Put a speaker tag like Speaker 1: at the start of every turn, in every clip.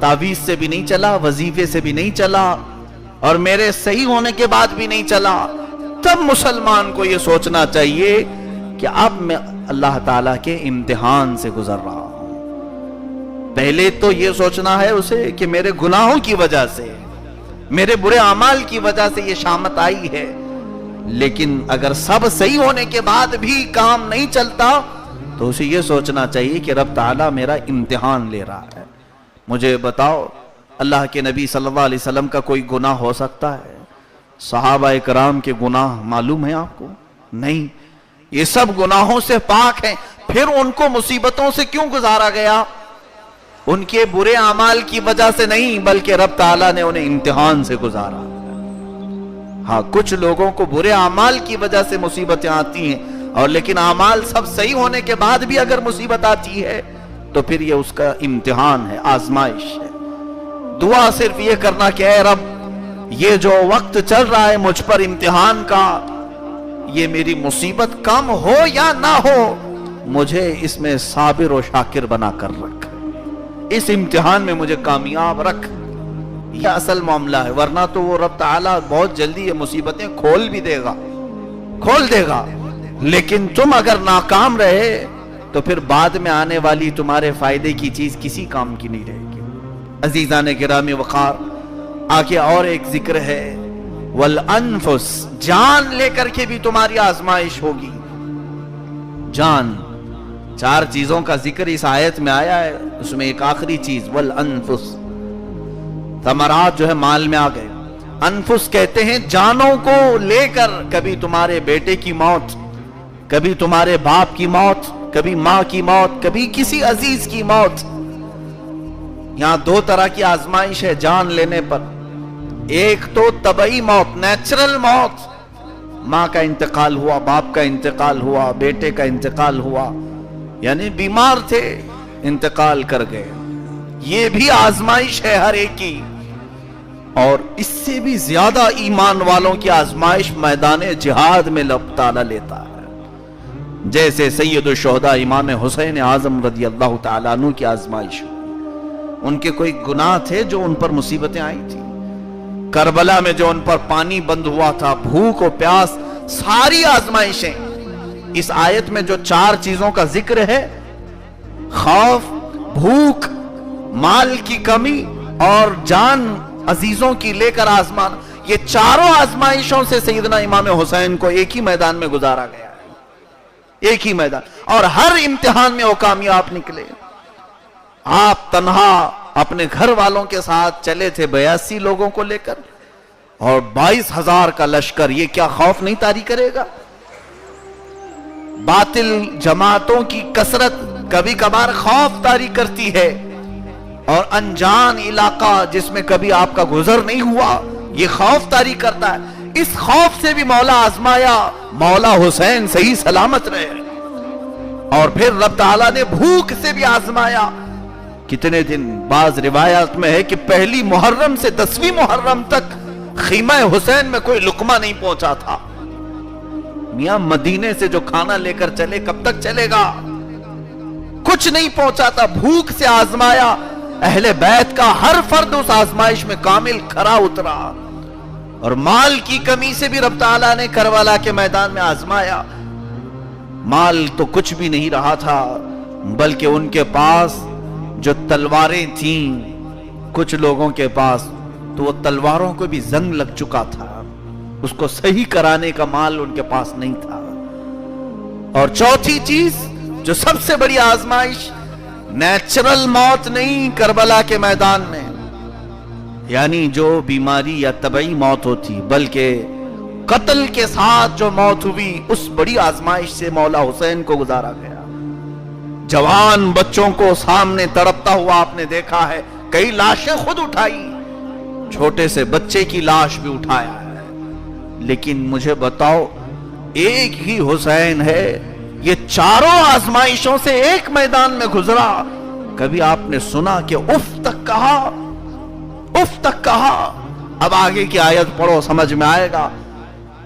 Speaker 1: تعویذ سے بھی نہیں چلا، وظیفے سے بھی نہیں چلا، اور میرے صحیح ہونے کے بعد بھی نہیں چلا، تب مسلمان کو یہ سوچنا چاہیے کہ اب میں اللہ تعالیٰ کے امتحان سے گزر رہا ہوں۔ پہلے تو یہ سوچنا ہے اسے کہ میرے گناہوں کی وجہ سے، میرے برے اعمال کی وجہ سے یہ شامت آئی ہے، لیکن اگر سب صحیح ہونے کے بعد بھی کام نہیں چلتا تو اسے یہ سوچنا چاہیے کہ رب تعالیٰ میرا امتحان لے رہا ہے۔ مجھے بتاؤ، اللہ کے نبی صلی اللہ علیہ وسلم کا کوئی گناہ ہو سکتا ہے؟ صحابہ کرام کے گناہ معلوم ہیں آپ کو؟ نہیں، یہ سب گناہوں سے پاک ہیں، پھر ان کو مصیبتوں سے کیوں گزارا گیا؟ ان کے برے اعمال کی وجہ سے نہیں، بلکہ رب تعالیٰ نے انہیں امتحان سے گزارا۔ ہاں، کچھ لوگوں کو برے اعمال کی وجہ سے مصیبتیں آتی ہیں، اور لیکن اعمال سب صحیح ہونے کے بعد بھی اگر مصیبت آتی ہے تو پھر یہ اس کا امتحان ہے، آزمائش ہے۔ دعا صرف یہ کرنا کہ اے رب، یہ جو وقت چل رہا ہے مجھ پر امتحان کا، یہ میری مصیبت کم ہو یا نہ ہو، مجھے اس میں صابر و شاکر بنا کر رکھ، اس امتحان میں مجھے کامیاب رکھ۔ یہ اصل معاملہ ہے، ورنہ تو وہ رب تعالیٰ بہت جلدی یہ مصیبتیں کھول بھی دے گا، لیکن تم اگر ناکام رہے تو پھر بعد میں آنے والی تمہارے فائدے کی چیز کسی کام کی نہیں رہے گی۔ عزیزان گرامی وقار، آگے اور ایک ذکر ہے، والانفس، جان لے کر کے بھی تمہاری آزمائش ہوگی۔ جان، 4 چیزوں کا ذکر اس آیت میں آیا ہے، اس میں ایک آخری چیز والانفس، ثمرات جو ہے مال میں آ گئے۔ انفس کہتے ہیں جانوں کو لے کر، کبھی تمہارے بیٹے کی موت، کبھی تمہارے باپ کی موت، کبھی ماں کی موت، کبھی کسی عزیز کی موت۔ یہاں 2 طرح کی آزمائش ہے جان لینے پر۔ ایک تو طبعی موت، نیچرل موت، ماں کا انتقال ہوا، باپ کا انتقال ہوا، بیٹے کا انتقال ہوا، یعنی بیمار تھے، انتقال کر گئے، یہ بھی آزمائش ہے ہر ایک کی۔ اور اس سے بھی زیادہ ایمان والوں کی آزمائش میدان جہاد میں اللہ تعالیٰ لیتا ہے، جیسے سید الشہداء امام حسین اعظم رضی اللہ تعالیٰ عنہ کی آزمائش۔ ان کے کوئی گناہ تھے جو ان پر مصیبتیں آئی تھی، کربلا میں جو ان پر پانی بند ہوا تھا، بھوک و پیاس، ساری آزمائشیں۔ اس آیت میں جو 4 چیزوں کا ذکر ہے، خوف، بھوک، مال کی کمی اور جان عزیزوں کی لے کر آزمان، یہ چاروں آزمائشوں سے سیدنا امام حسین کو ایک ہی میدان میں گزارا گیا ہے، ایک ہی میدان، اور ہر امتحان میں وہ کامیاب نکلے۔ آپ تنہا اپنے گھر والوں کے ساتھ چلے تھے 82 لوگوں کو لے کر، اور 22,000 کا لشکر، یہ کیا خوف نہیں طاری کرے گا؟ باطل جماعتوں کی کثرت کبھی کبھار خوف طاری کرتی ہے، اور انجان علاقہ جس میں کبھی آپ کا گزر نہیں ہوا، یہ خوف طاری کرتا ہے۔ اس خوف سے بھی مولا آزمایا، مولا حسین صحیح سلامت رہے، اور پھر رب تعالیٰ نے بھوک سے بھی آزمایا۔ کتنے دن؟ بعض روایات میں ہے کہ 1 محرم سے 10 محرم تک خیمہ حسین میں کوئی لقمہ نہیں پہنچا تھا۔ میاں مدینے سے جو کھانا لے کر چلے، کب تک چلے گا؟ کچھ نہیں پہنچا تھا، بھوک سے آزمایا۔ اہل بیت کا ہر فرد اس آزمائش میں کامل کھرا اترا، اور مال کی کمی سے بھی رب تعالیٰ نے کربلا کے میدان میں آزمایا۔ مال تو کچھ بھی نہیں رہا تھا، بلکہ ان کے پاس جو تلواریں تھیں، کچھ لوگوں کے پاس تو وہ تلواروں کو بھی زنگ لگ چکا تھا، اس کو صحیح کرانے کا مال ان کے پاس نہیں تھا۔ اور چوتھی چیز جو سب سے بڑی آزمائش، نیچرل موت نہیں کربلا کے میدان میں، یعنی جو بیماری یا طبعی موت ہوتی، بلکہ قتل کے ساتھ جو موت ہوئی، اس بڑی آزمائش سے مولا حسین کو گزارا گیا۔ جوان بچوں کو سامنے تڑپتا ہوا آپ نے دیکھا ہے، کئی لاشیں خود اٹھائی، چھوٹے سے بچے کی لاش بھی اٹھایا ہے۔ لیکن مجھے بتاؤ، ایک ہی حسین ہے، یہ چاروں آزمائشوں سے ایک میدان میں گزرا، کبھی آپ نے سنا کہ اف تک کہا؟ اف تک کہا؟ اب آگے کی آیت پڑھو، سمجھ میں آئے گا۔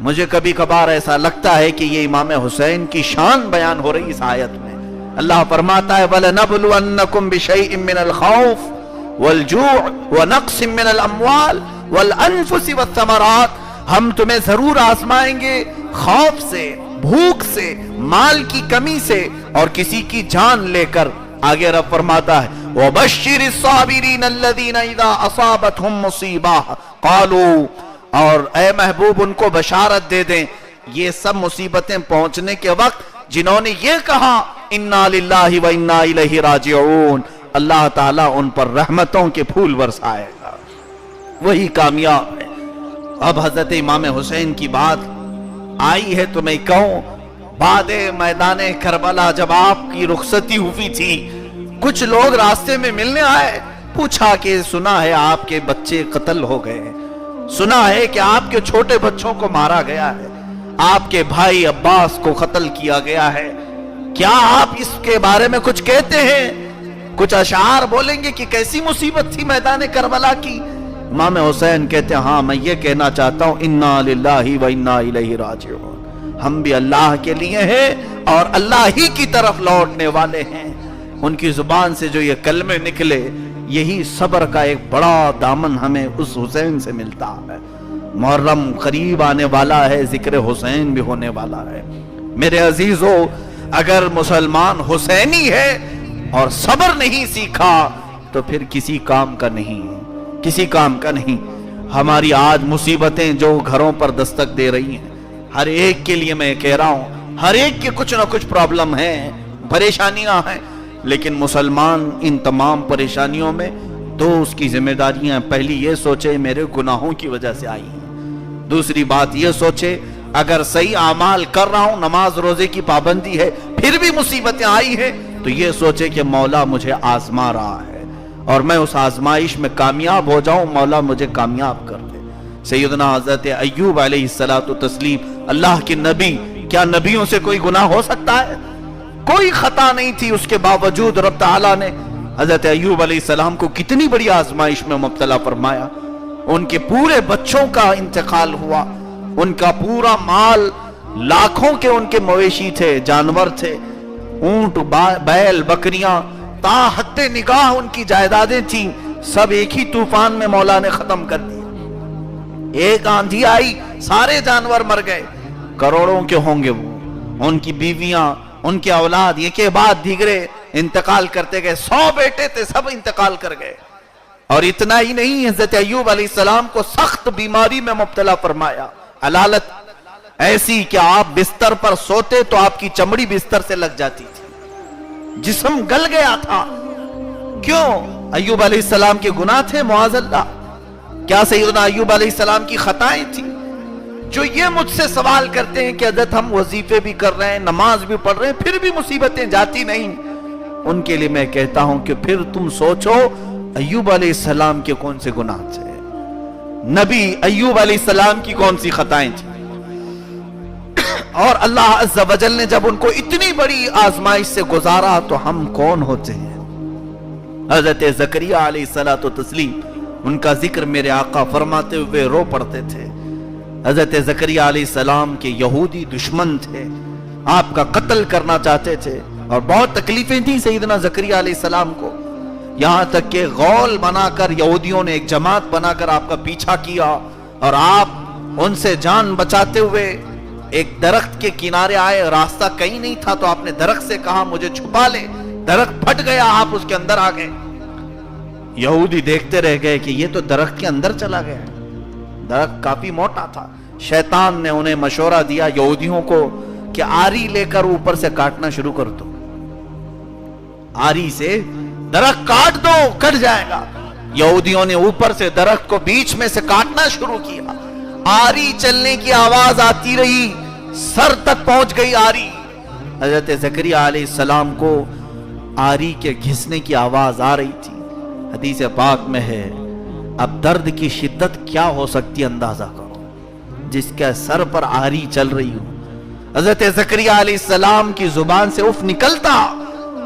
Speaker 1: مجھے کبھی کبھار ایسا لگتا ہے کہ یہ امام حسین کی شان بیان ہو رہی اس آیت میں۔ اللہ فرماتا ہے وَلَنَبْلُوَنَّكُمْ بِشَيْءٍ مِّنَ الْخَوْفِ والجوع ونقص من الاموال والانفس والثمرات، ہم تمہیں ضرور آزمائیں گے خوف سے، بھوک سے، مال کی کمی سے، اور کسی کی جان لے کر۔ آگے رب فرماتا ہے وَبَشِّرِ الصَّابِرِينَ الَّذِينَ إِذَا أَصَابَتْهُمْ مُصِيبَةٌ قَالُوا، اور اے محبوب ان کو بشارت دے دیں یہ سب مصیبتیں پہنچنے کے وقت جنہوں نے یہ کہا اِنَّا لِلَّهِ وَإِنَّا إِلَيْهِ راجعون، اللہ تعالیٰ ان پر رحمتوں کے پھول برسائے گا، وہی کامیاب ہے۔ اب حضرت امام حسین کی بات آئی ہے تو میں کہوں، بعد میدان کربلا جب آپ کی رخصتی ہوئی تھی، کچھ لوگ راستے میں ملنے آئے، پوچھا کہ سنا ہے آپ کے بچے قتل ہو گئے، سنا ہے کہ آپ کے چھوٹے بچوں کو مارا گیا ہے، آپ کے بھائی عباس کو قتل کیا گیا ہے، کیا آپ اس کے بارے میں کچھ کہتے ہیں؟ کچھ اشعار بولیں گے کہ کیسی مصیبت تھی میدان کربلا کی؟ امام حسین کہتے ہیں ہاں میں یہ کہنا چاہتا ہوں اِنَّا لِلَّهِ وَإِنَّا إِلَيْهِ راجعون، ہم بھی اللہ کے لیے ہیں اور اللہ ہی کی طرف لوٹنے والے ہیں۔ ان کی زبان سے جو یہ کلمے نکلے، یہی صبر کا ایک بڑا دامن ہمیں اس حسین سے ملتا ہے۔ محرم قریب آنے والا ہے، ذکر حسین بھی ہونے والا ہے۔ میرے عزیزو، اگر مسلمان حسینی ہے اور صبر نہیں سیکھا تو پھر کسی کام کا نہیں، کسی کام کا نہیں۔ ہماری آج مصیبتیں جو گھروں پر دستک دے رہی ہیں، ہر ایک کے لیے میں کہہ رہا ہوں، ہر ایک کے کچھ نہ کچھ پرابلم ہیں، پریشانیاں ہیں، لیکن مسلمان ان تمام پریشانیوں میں دو اس کی ذمہ داریاں، پہلی یہ سوچے میرے گناہوں کی وجہ سے آئی ہیں، دوسری بات یہ سوچے اگر صحیح اعمال کر رہا ہوں، نماز روزے کی پابندی ہے، پھر بھی مصیبتیں آئی ہیں، تو یہ سوچے کہ مولا مجھے آزما رہا ہے اور میں اس آزمائش میں کامیاب ہو جاؤں، مولا مجھے کامیاب کر دے۔ سیدنا حضرت ایوب علیہ السلام، اللہ کے نبی، کیا نبیوں سے کوئی گناہ ہو سکتا ہے؟ کوئی خطا نہیں تھی، اس کے باوجود رب تعالیٰ نے حضرت ایوب علیہ السلام کو کتنی بڑی آزمائش میں مبتلا فرمایا۔ ان کے پورے بچوں کا انتقال ہوا، ان کا پورا مال، لاکھوں کے ان کے مویشی تھے، جانور تھے، اونٹ، بیل، بکریاں، تا حد نگاہ ان کی جائیدادیں تھیں، سب ایک ہی طوفان میں مولا نے ختم کر دی۔ ایک آندھی آئی، سارے جانور مر گئے، کروڑوں کے ہوں گے وہ، ان کی بیویاں، ان کے اولاد یہ کے بعد دیگرے انتقال کرتے گئے، 100 بیٹے تھے، سب انتقال کر گئے۔ اور اتنا ہی نہیں، حضرت ایوب علیہ السلام کو سخت بیماری میں مبتلا فرمایا، علالت ایسی کہ آپ بستر پر سوتے تو آپ کی چمڑی بستر سے لگ جاتی تھی، جسم گل گیا تھا۔ کیوں؟ ایوب علیہ السلام کے گناہ تھے معاذ اللہ؟ کیا سیدنا ایوب علیہ السلام کی خطائیں تھیں؟ جو یہ مجھ سے سوال کرتے ہیں کہ حضرت ہم وظیفے بھی کر رہے ہیں، نماز بھی پڑھ رہے ہیں، پھر بھی مصیبتیں جاتی نہیں، ان کے لیے میں کہتا ہوں کہ پھر تم سوچو ایوب علیہ السلام کے کون سے گناہ تھے، نبی ایوب علیہ السلام کی کون سی خطائیں تھیں، اور اللہ عز و جل نے جب ان کو اتنی بڑی آزمائش سے گزارا تو ہم کون ہوتے ہیں؟ حضرت زکریا علیہ السلام، ان کا ذکر میرے آقا فرماتے ہوئے رو پڑتے تھے۔ حضرت زکریا علیہ السلام کے یہودی دشمن تھے، آپ کا قتل کرنا چاہتے تھے، اور بہت تکلیفیں تھیں سیدنا زکریا علیہ السلام کو، یہاں تک کہ غول بنا کر یہودیوں نے ایک جماعت بنا کر آپ کا پیچھا کیا، اور آپ ان سے جان بچاتے ہوئے ایک درخت کے کنارے آئے، راستہ کہیں نہیں تھا تو آپ نے درخت سے کہا مجھے چھپا لے، درخت پھٹ گیا، آپ اس کے اندر آ گئے۔ یہودی دیکھتے رہ گئے کہ یہ تو درخت کے اندر چلا گیا، درخت کافی موٹا تھا۔ شیطان نے انہیں مشورہ دیا یہودیوں کو کہ آری لے کر اوپر سے کاٹنا شروع کر دو، آری سے درخت کاٹ دو، کٹ جائے گا۔ یہودیوں نے اوپر سے درخت کو بیچ میں سے کاٹنا شروع کیا، آری چلنے کی آواز آتی رہی، سر تک پہنچ گئی آری۔ حضرت زکریا علیہ السلام کو آری کے گھسنے کی آواز آ رہی تھی۔ حدیث پاک میں ہے، اب درد کی شدت کیا ہو سکتی اندازہ کرو، جس کے سر پر آری چل رہی ہو۔ حضرت زکریا علیہ السلام کی زبان سے اف نکلتا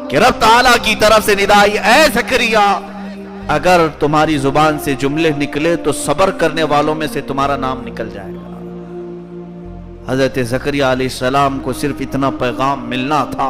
Speaker 1: کہ رب تعالیٰ کی طرف سے ندائی، اے زکریا اگر تمہاری زبان سے جملے نکلے تو صبر کرنے والوں میں سے تمہارا نام نکل جائے گا۔ حضرت زکریا علیہ السلام کو صرف اتنا پیغام ملنا تھا،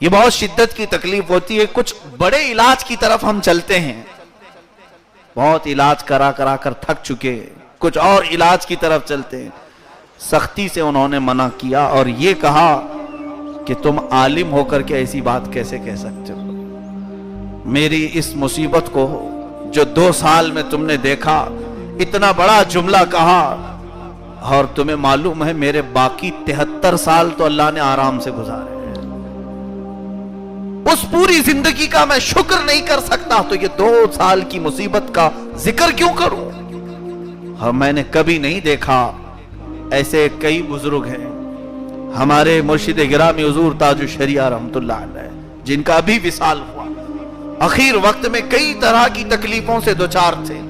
Speaker 1: یہ بہت شدت کی تکلیف ہوتی ہے. کچھ بڑے علاج کی طرف ہم چلتے ہیں, بہت علاج کرا کر تھک چکے, کچھ اور علاج کی طرف چلتے ہیں. سختی سے انہوں نے منع کیا اور یہ کہا کہ تم عالم ہو کر کے ایسی بات کیسے کہہ سکتے ہو؟ میری اس مصیبت کو جو 2 سال میں تم نے دیکھا, اتنا بڑا جملہ کہا, اور تمہیں معلوم ہے میرے باقی 73 سال تو اللہ نے آرام سے گزارے ہیں. اس پوری زندگی کا میں شکر نہیں کر سکتا تو یہ 2 سال کی مصیبت کا ذکر کیوں کروں؟ اور میں نے کبھی نہیں دیکھا. ایسے کئی بزرگ ہیں ہمارے مرشد گرامی حضور تاج الشریعہ رحمت اللہ علیہ, جن کا ابھی وصال ہوا. اخیر وقت میں کئی طرح کی تکلیفوں سے دوچار تھے.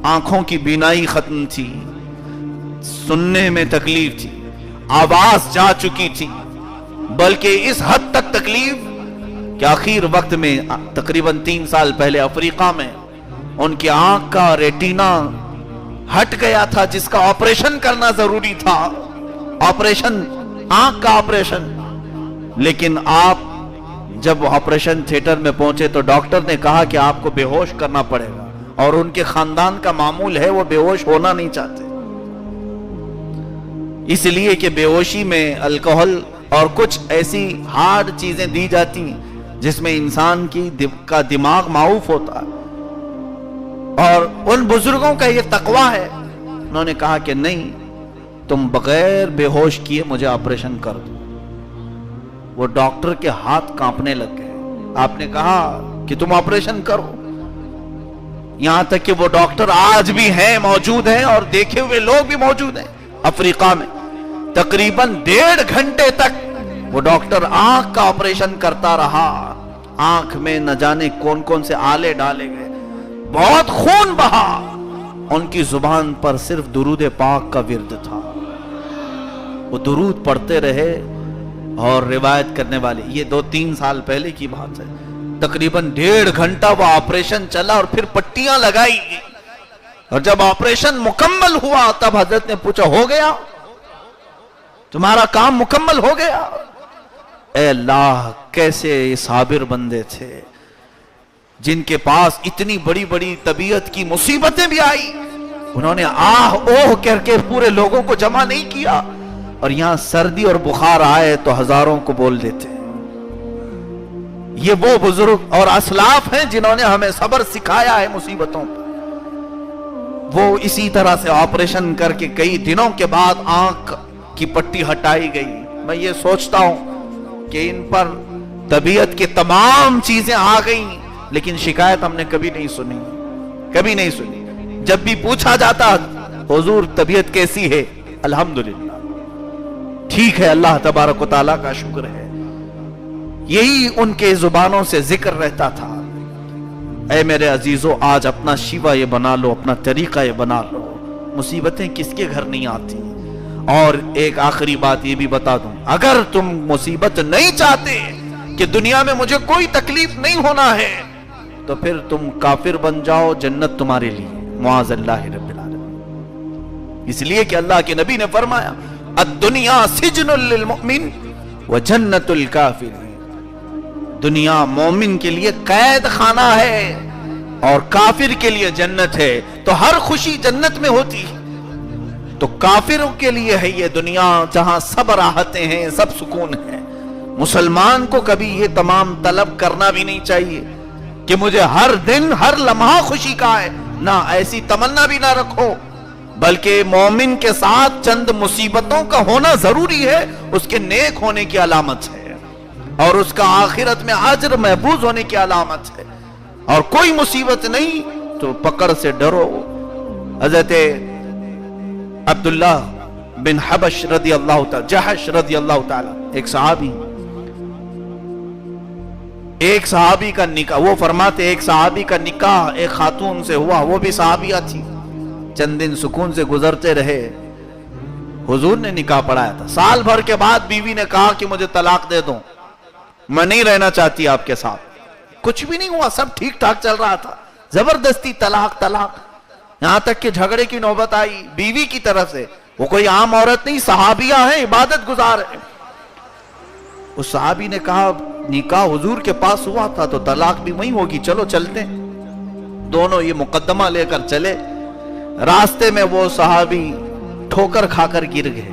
Speaker 1: آنکھوں کی بینائی ختم تھی, سننے میں تکلیف تھی, آواز جا چکی تھی, بلکہ اس حد تک تکلیف کہ آخر وقت میں تقریباً 3 سال پہلے افریقہ میں ان کی آنکھ کا ریٹینا ہٹ گیا تھا, جس کا آپریشن کرنا ضروری تھا. آپریشن, آنکھ کا آپریشن. لیکن آپ جب آپریشن تھیٹر میں پہنچے تو ڈاکٹر نے کہا کہ آپ کو بے ہوش کرنا پڑے گا, اور ان کے خاندان کا معمول ہے وہ بے ہوش ہونا نہیں چاہتے, اس لیے کہ بے ہوشی میں الکحل اور کچھ ایسی ہارڈ چیزیں دی جاتی ہیں جس میں انسان کا دماغ معوف ہوتا ہے. اور ان بزرگوں کا یہ تقویٰ ہے, انہوں نے کہا کہ نہیں, تم بغیر بے ہوش کیے مجھے آپریشن کر دو. وہ ڈاکٹر کے ہاتھ کانپنے لگ گئے. آپ نے کہا کہ تم آپریشن کرو. یہاں تک کہ وہ ڈاکٹر آج بھی ہیں, موجود ہیں, اور دیکھے ہوئے لوگ بھی موجود ہیں افریقہ میں. تقریباً 1.5 گھنٹے تک وہ ڈاکٹر آنکھ کا آپریشن کرتا رہا. آنکھ میں نہ جانے کون کون سے آلے ڈالے گئے, بہت خون بہا. ان کی زبان پر صرف درود پاک کا ورد تھا. وہ درود پڑھتے رہے. اور روایت کرنے والے, یہ 2-3 سال پہلے کی بات ہے, تقریباً 1.5 گھنٹہ وہ آپریشن چلا اور پھر پٹیاں لگائی. اور جب آپریشن مکمل ہوا تب حضرت نے پوچھا, ہو گیا تمہارا کام مکمل ہو گیا؟ اے اللہ, کیسے صابر بندے تھے جن کے پاس اتنی بڑی بڑی طبیعت کی مصیبتیں بھی آئی, انہوں نے آہ اوہ کر کے پورے لوگوں کو جمع نہیں کیا. اور یہاں سردی اور بخار آئے تو ہزاروں کو بول دیتے. یہ وہ بزرگ اور اسلاف ہیں جنہوں نے ہمیں صبر سکھایا ہے مصیبتوں پر. وہ اسی طرح سے آپریشن کر کے کئی دنوں کے بعد آنکھ کی پٹی ہٹائی گئی. میں یہ سوچتا ہوں کہ ان پر طبیعت کی تمام چیزیں آ گئیں, لیکن شکایت ہم نے کبھی نہیں سنی, کبھی نہیں سنی. جب بھی پوچھا جاتا حضور طبیعت کیسی ہے, الحمدللہ ٹھیک ہے, اللہ تبارک و تعالیٰ کا شکر ہے. یہی ان کے زبانوں سے ذکر رہتا تھا. اے میرے عزیزو, آج اپنا شیوا یہ بنا لو, اپنا طریقہ یہ بنا لو. مصیبتیں کس کے گھر نہیں آتی. اور ایک آخری بات یہ بھی بتا دوں, اگر تم مصیبت نہیں چاہتے کہ دنیا میں مجھے کوئی تکلیف نہیں ہونا ہے, تو پھر تم کافر بن جاؤ, جنت تمہارے لیے, معاذ اللہ رب العالمین. اس لیے کہ اللہ کے نبی نے فرمایا, الدنیا سجن للمؤمن وجنت الکافر. دنیا مومن کے لیے قید خانہ ہے اور کافر کے لیے جنت ہے. تو ہر خوشی جنت میں ہوتی ہے, تو کافروں کے لیے ہے یہ دنیا جہاں سب راحتیں ہیں, سب سکون ہے. مسلمان کو کبھی یہ تمام طلب کرنا بھی نہیں چاہیے کہ مجھے ہر دن ہر لمحہ خوشی کا ہے, نہ ایسی تمنا بھی نہ رکھو. بلکہ مومن کے ساتھ چند مصیبتوں کا ہونا ضروری ہے, اس کے نیک ہونے کی علامت ہے, اور اس کا آخرت میں اجر محفوظ ہونے کی علامت ہے. اور کوئی مصیبت نہیں تو پکڑ سے ڈرو. حضرت عبداللہ بن حبش رضی اللہ تعالی, جحش رضی اللہ تعالی, ایک صحابی کا نکاح, وہ فرماتے ایک صحابی کا نکاح ایک خاتون سے ہوا, وہ بھی صحابیہ تھی. چند دن سکون سے گزرتے رہے, حضور نے نکاح پڑھایا تھا. سال بھر کے بعد بیوی نے کہا کہ مجھے طلاق دے دو, میں نہیں رہنا چاہتی آپ کے ساتھ. کچھ بھی نہیں ہوا, سب ٹھیک ٹھاک چل رہا تھا, زبردستی طلاق طلاق, یہاں تک کہ جھگڑے کی نوبت آئی بیوی کی طرف سے. وہ کوئی عام عورت نہیں, صحابیہ ہیں, عبادت گزار ہیں. اس صحابی نے کہا نکاح حضور کے پاس ہوا تھا تو طلاق بھی وہیں ہوگی، چلو چلتے ہیں۔ دونوں یہ مقدمہ لے کر چلے، راستے میں وہ صحابی ٹھوکر کھا کر گر گئے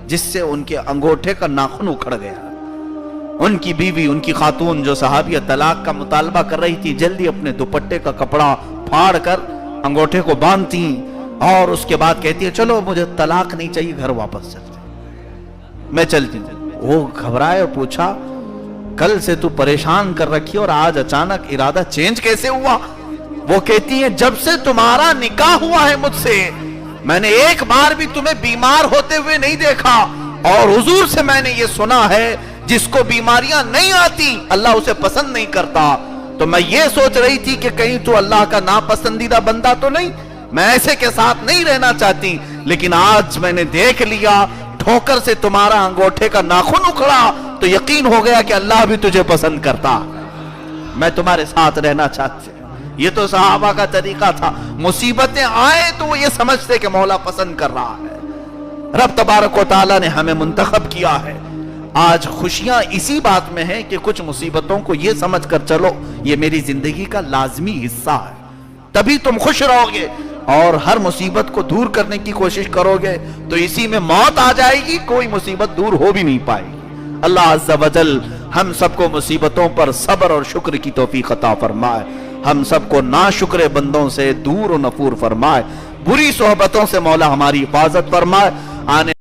Speaker 1: جس سے ان کے انگوٹھے کا ناخن اکھڑ گیا۔ ان کی بیوی، ان کی خاتون جو صحابیہ طلاق کا مطالبہ کر رہی تھی، جلدی اپنے دوپٹے کا کپڑا پھاڑ کر انگوٹھے کو باندھتی اور اس کے بعد کہتی ہے چلو مجھے طلاق نہیں چاہیے، گھر واپس چلتے، میں چلتی ہوں۔ وہ گھبرائے اور پوچھا کل سے تو پریشان کر رکھی اور آج اچانک ارادہ چینج کیسے ہوا؟ وہ کہتی ہے جب سے تمہارا نکاح ہوا ہے مجھ سے، میں نے ایک بار بھی تمہیں بیمار ہوتے ہوئے نہیں دیکھا، اور حضور سے میں نے یہ سنا ہے جس کو بیماریاں نہیں آتی اللہ اسے پسند نہیں کرتا۔ تو میں یہ سوچ رہی تھی کہ کہیں تو اللہ کا ناپسندیدہ بندہ تو نہیں، میں ایسے کے ساتھ نہیں رہنا چاہتی، لیکن آج میں نے دیکھ لیا ٹھوکر سے تمہارا انگوٹھے کا ناخن اکھڑا تو یقین ہو گیا کہ اللہ بھی تجھے پسند کرتا، میں تمہارے ساتھ رہنا چاہتی۔ یہ تو صحابہ کا طریقہ تھا، مصیبتیں آئے تو وہ یہ سمجھتے کہ مولا پسند کر رہا ہے۔ رب تبارک و تعالیٰ نے ہمیں منتخب کیا ہے۔ آج خوشیاں اسی بات میں ہیں کہ کچھ مصیبتوں کو یہ سمجھ کر چلو یہ میری زندگی کا لازمی حصہ ہے، تبھی تم خوش رہو گے، اور ہر مصیبت کو دور کرنے کی کوشش کرو گے تو اسی میں موت آ جائے گی، کوئی مصیبت دور ہو بھی نہیں پائے گی۔ اللہ عز و جل ہم سب کو مصیبتوں پر صبر اور شکر کی توفیق عطا فرمائے، ہم سب کو ناشکر بندوں سے دور و نفور فرمائے، بری صحبتوں سے مولا ہماری حفاظت فرمائے۔ آنے